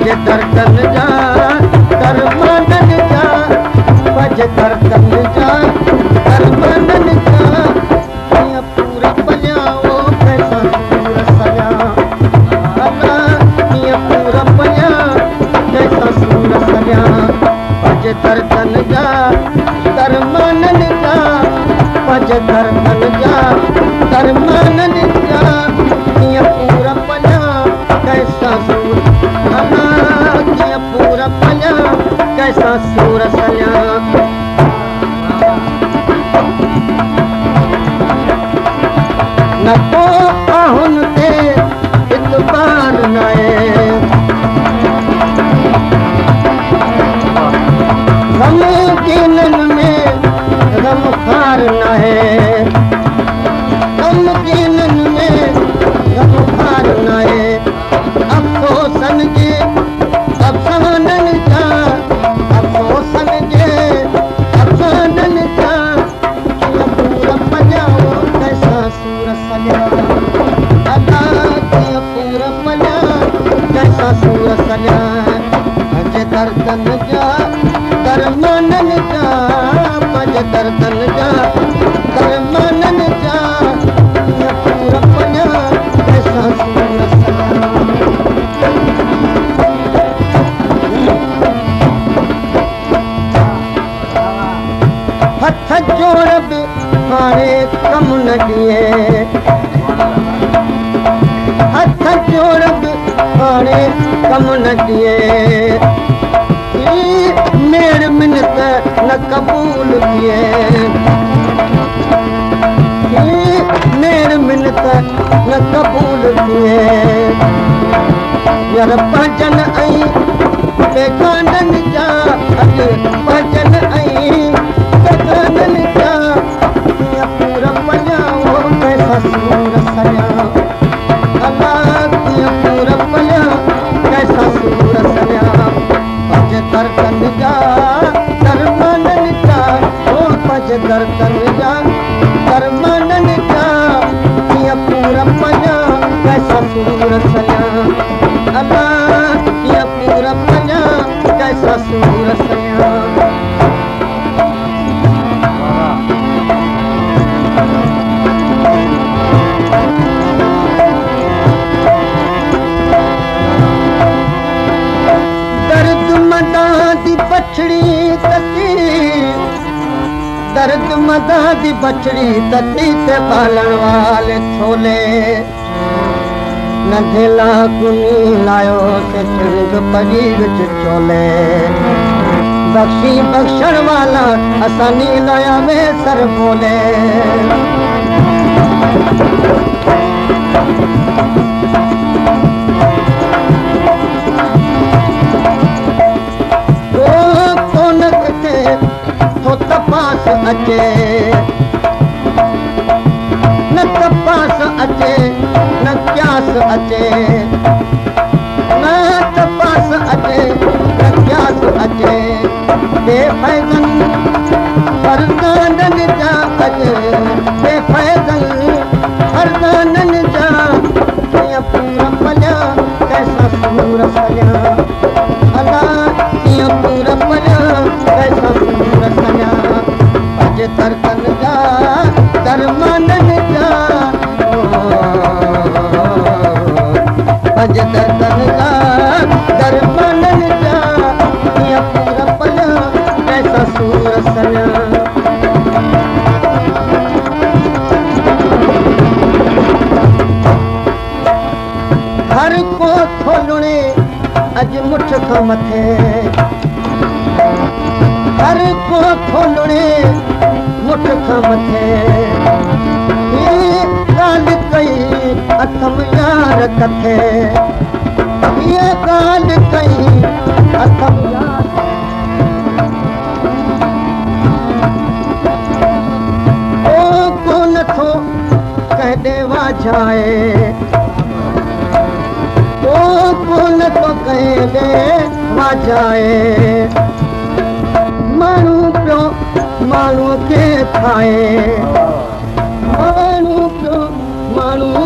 भज दर्दन जा दरमानन जा भज दर्दन जा दरमानन जा कीअं पूरा पलियाओ कैसा सूर सॼा अला कीअं पूरा पलिया कैसा सूर सॼा भज दर्दन जा दरमानन जा भज दर्दन जा दरमानन जा कीअं पूरा पलिया कैसा सूर अला कीअं पूरा पलिया कैसा सूर सॼा न को आहुन ते इतबार नाहे गमगीनन में गमखार नाहे गमगीनन में गमखार नाहे अफ़सोसन जे अफ़सानन जा अफ़सोसन जे अफ़सानन जा कीअं पूरा पलियाओ कैसा सूर सॼा अला कीअं पूरा पलिया कैसा सूर सॼा भज दर्दन जा दरमानन जा भज दर्दन जा दरमानन जा कीअं पूरा पलिया कैसा सूर सॼा हथ जोड़ बि हाणे कम न ॾिए हथ जोड़ बि हाणे कम न ॾिए मेड़ मिनत न क़बूल थिए मेड़ मिनत न क़बूल थिए यार भजन ऐं बेगानन जा अॼु भजन ऐं बेगानन जा कीअं पूरा पलियाओ कैसा सूर सॼा अला कीअं पूरा पलिया कैसा सूर सॼा भज दर्दन जा दरमानन जा ओ भज दर्दन जा दरमानन जा कीअं पूरा पलिया कैसा सूर सॼा अला कीअं पूरा पलिया कैसा सूर सॼा दर्द मदा दी बछड़ी तती ते पालण वाले छोले नंढेला कुनी लायो से चिंग परी विच चोले बख्शी बख्शण वाला असानी लाया में सर बोले तपास अचे न तपास अचे न क्यास अचे न तपास अचे न क्यास अचे बेफैज़न फरज़ानन जा अॼु बेफैज़न फरज़ानन जा कीअं पूरा पलिया कैसा सूर सॼा अला कीअं पूरा पलिया कैसा सूर सॼा भज दर्दन जा दरमानन जा भज दर्दन जा दरमानन जा कीअं पूरा पलिया कैसा सूर सॼा हर को थोलणे अॼु मुठ खां मथे हर को थोलणे मुठ खां मथे ॻाल्हि कई अथम यार कथे हीअ ॻाल्हि कई अथम यार ओ को नथो कहॾे वाझाए कोन तो कहले वाजाए मानू पियो मानू के खाए मानू पियो मानू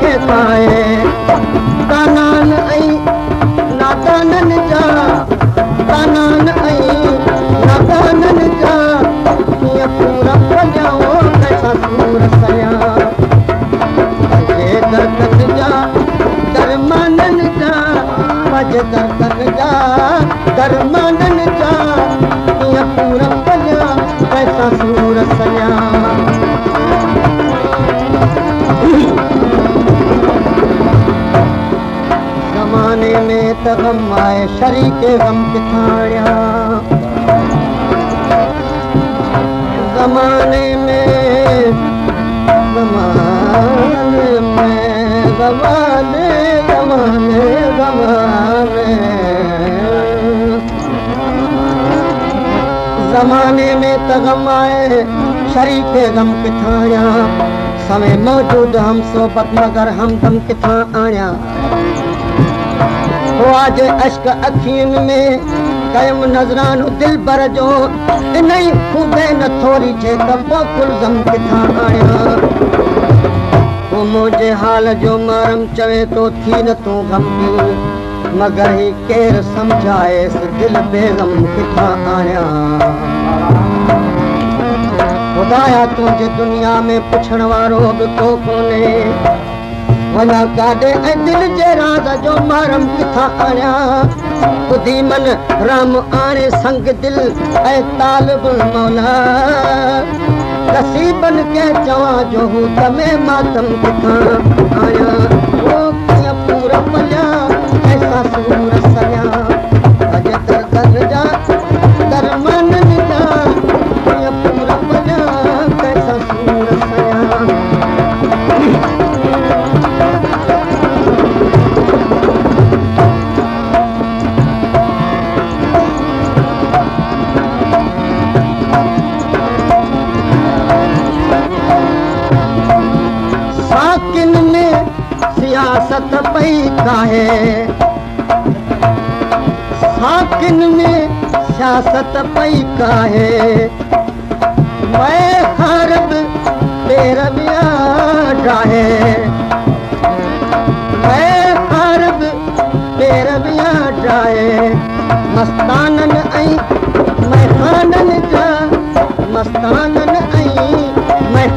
के खाए कानान ऐं नात मस्तानन जा तानान ऐं नादानन जा कीअं पूरा पलियाओ कैसा सूर सया भजे दर्दन जा दरमानन जा भजे दर्दन जा दरमानन जा कीअं पूरा पलिया कैसा सूर सया ज़माने में त गम आए शरीके गम किथां ज़माने में ज़माने में ज़माने ज़माने ज़माने ज़माने में त गम आए शरीके गम किथां समय मौजूद हम सोबत मगर हम दम किथां आया वो आज अश्क अखियुनि में कयम नज़रानो दिल भर जो इनई खूबे न थोरी जे त पोकुल गम किथां आया वो मुझे हाल जो मारम चवे तो थी न तू गमगीन मगर ही केर समझाए दिल बेगम किथां आया खुदाया तुझे दुनिया में पुछण वारो बि को कोन्हे वना काॾे ऐं दिल जे राज़ जो मारम किथां आया ॿुधी मन राम आणे संग दिल ऐं तालिबुल मौला नसीबन के चवां जो हू तमे मातम किथां आया वो कीअं पूरा पलिया ऐसा सूर सया अॼु दर्दन जा दरमानन जा कीअं पूरा पलिया कैसा सूर सया सियासत पई काहे साकिन में सियासत पई काहे मैं हरब तेरविया डाहे मैं हरब तेरविया डाहे मस्तानन ऐं मैं खानन जा मस्तानन ऐं मैं